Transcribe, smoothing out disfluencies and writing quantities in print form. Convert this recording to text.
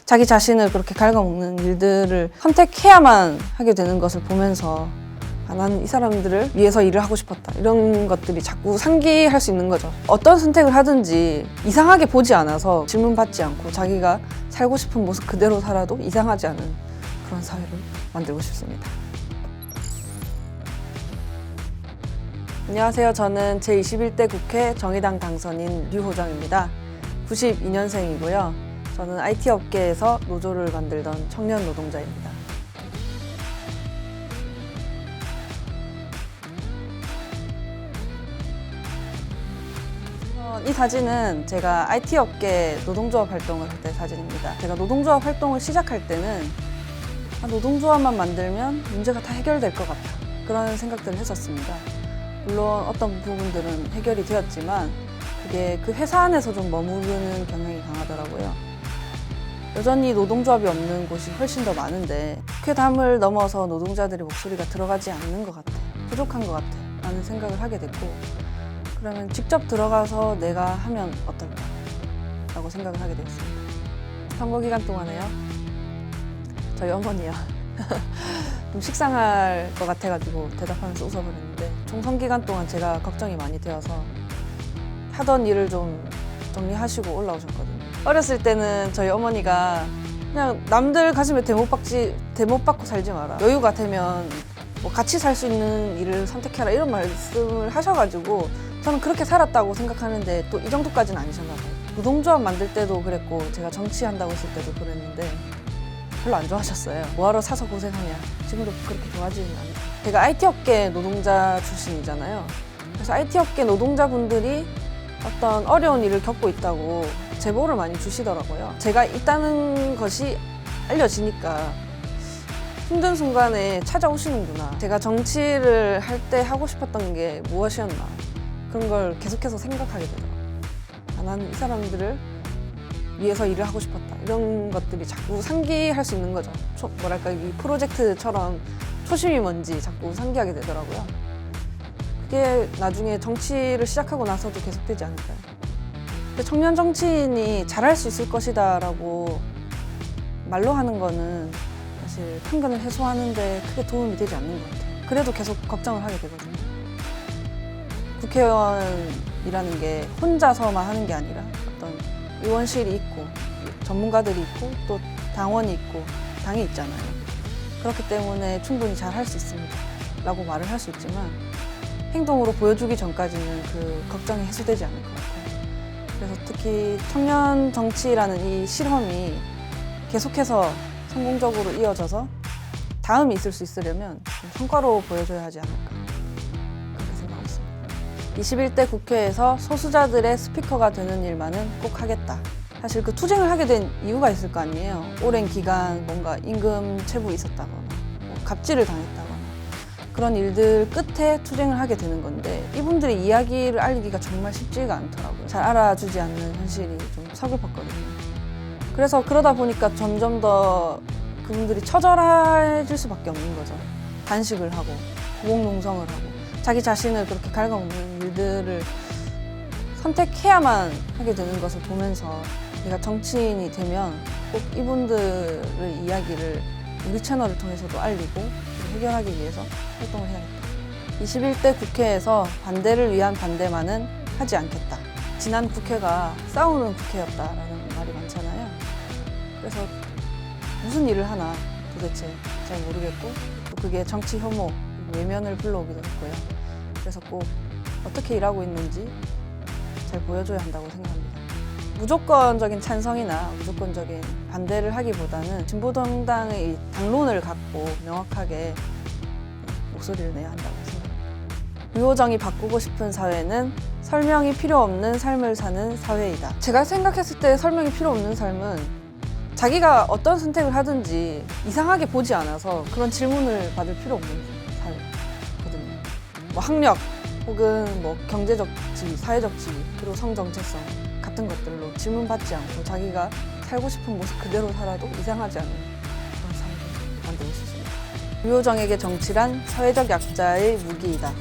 자기 자신을 그렇게 갉아먹는 일들을 선택해야만 하게 되는 것을 보면서 나는 이 사람들을 위해서 일을 하고 싶었다, 이런 것들이 자꾸 상기할 수 있는 거죠. 어떤 선택을 하든지 이상하게 보지 않아서 질문받지 않고 자기가 살고 싶은 모습 그대로 살아도 이상하지 않은 그런 사회를 만들고 싶습니다. 안녕하세요. 저는 제21대 국회 정의당 당선인 류호정입니다. 92년생이고요. 저는 IT 업계에서 노조를 만들던 청년 노동자입니다. 이 사진은 제가 IT 업계 노동조합 활동을 할 때 사진입니다. 제가 노동조합 활동을 시작할 때는 노동조합만 만들면 문제가 다 해결될 것 같다, 그런 생각들을 했었습니다. 물론 어떤 부분들은 해결이 되었지만 그게 그 회사 안에서 좀 머무르는 경향이 강하더라고요. 여전히 노동조합이 없는 곳이 훨씬 더 많은데 국회담을 넘어서 노동자들의 목소리가 들어가지 않는 것 같아, 부족한 것 같아 라는 생각을 하게 됐고, 그러면 직접 들어가서 내가 하면 어떨까 라고 생각을 하게 되었습니다. 선거 기간 동안에요, 저희 어머니요 좀 식상할 것 같아가지고 대답하면서 웃어버렸는데, 총선 기간 동안 제가 걱정이 많이 되어서 하던 일을 좀 정리하시고 올라오셨거든요. 어렸을 때는 저희 어머니가 그냥 남들 가슴에 대못 박고 살지 마라, 여유가 되면 뭐 같이 살 수 있는 일을 선택해라, 이런 말씀을 하셔가지고 저는 그렇게 살았다고 생각하는데 또 이 정도까지는 아니셨나 봐요. 노동조합 만들 때도 그랬고 제가 정치한다고 했을 때도 그랬는데 별로 안 좋아하셨어요. 뭐하러 사서 고생하냐. 지금도 그렇게 좋아하지는 않아요. 제가 IT 업계 노동자 출신이잖아요. 그래서 IT 업계 노동자분들이 어떤 어려운 일을 겪고 있다고 제보를 많이 주시더라고요. 제가 있다는 것이 알려지니까 힘든 순간에 찾아오시는구나. 제가 정치를 할 때 하고 싶었던 게 무엇이었나, 그런 걸 계속해서 생각하게 되더라고요. 나는 이 사람들을 위해서 일을 하고 싶었다, 이런 것들이 자꾸 상기할 수 있는 거죠. 뭐랄까, 이 프로젝트처럼 초심이 뭔지 자꾸 상기하게 되더라고요. 그게 나중에 정치를 시작하고 나서도 계속되지 않을까요? 근데 청년 정치인이 잘할 수 있을 것이다 라고 말로 하는 거는 사실 편견을 해소하는데 크게 도움이 되지 않는 것 같아요. 그래도 계속 걱정을 하게 되거든요. 국회의원이라는 게 혼자서만 하는 게 아니라 어떤 의원실이 있고 전문가들이 있고 또 당원이 있고 당이 있잖아요. 그렇기 때문에 충분히 잘 할 수 있습니다 라고 말을 할 수 있지만 행동으로 보여주기 전까지는 그 걱정이 해소되지 않을 것 같아요. 그래서 특히 청년 정치라는 이 실험이 계속해서 성공적으로 이어져서 다음이 있을 수 있으려면 좀 성과로 보여줘야 하지 않을까, 그렇게 생각하고 있습니다. 21대 국회에서 소수자들의 스피커가 되는 일만은 꼭 하겠다. 사실 그 투쟁을 하게 된 이유가 있을 거 아니에요. 오랜 기간 뭔가 임금 체불이 있었다거나 뭐 갑질을 당했다거나 그런 일들 끝에 투쟁을 하게 되는 건데, 이분들의 이야기를 알리기가 정말 쉽지가 않더라고요. 잘 알아주지 않는 현실이 좀 서글펐거든요. 그래서 그러다 보니까 점점 더 그분들이 처절해질 수밖에 없는 거죠. 단식을 하고 고공농성을 하고 자기 자신을 그렇게 갉아먹는 일들을 선택해야만 하게 되는 것을 보면서 내가 정치인이 되면 꼭 이분들의 이야기를 우리 채널을 통해서도 알리고 해결하기 위해서 활동을 해야겠다. 21대 국회에서 반대를 위한 반대만은 하지 않겠다. 지난 국회가 싸우는 국회였다라는 말이 많잖아요. 그래서 무슨 일을 하나 도대체 잘 모르겠고, 또 그게 정치 혐오, 외면을 불러오기도 했고요. 그래서 꼭 어떻게 일하고 있는지 잘 보여줘야 한다고 생각합니다. 무조건적인 찬성이나 무조건적인 반대를 하기보다는 진보정당의 당론을 갖고 명확하게 목소리를 내야 한다고 생각합니다. 류호정이 바꾸고 싶은 사회는 설명이 필요 없는 삶을 사는 사회이다. 제가 생각했을 때 설명이 필요 없는 삶은 자기가 어떤 선택을 하든지 이상하게 보지 않아서 그런 질문을 받을 필요 없는 사회거든요. 뭐 학력 혹은 뭐 경제적 지위, 사회적 지위, 그리고 성 정체성 같은 것들로 질문받지 않고 자기가 살고 싶은 모습 그대로 살아도 이상하지 않은 그런 사회를 만들고 싶습니다. 류호정에게 정치란 사회적 약자의 무기이다.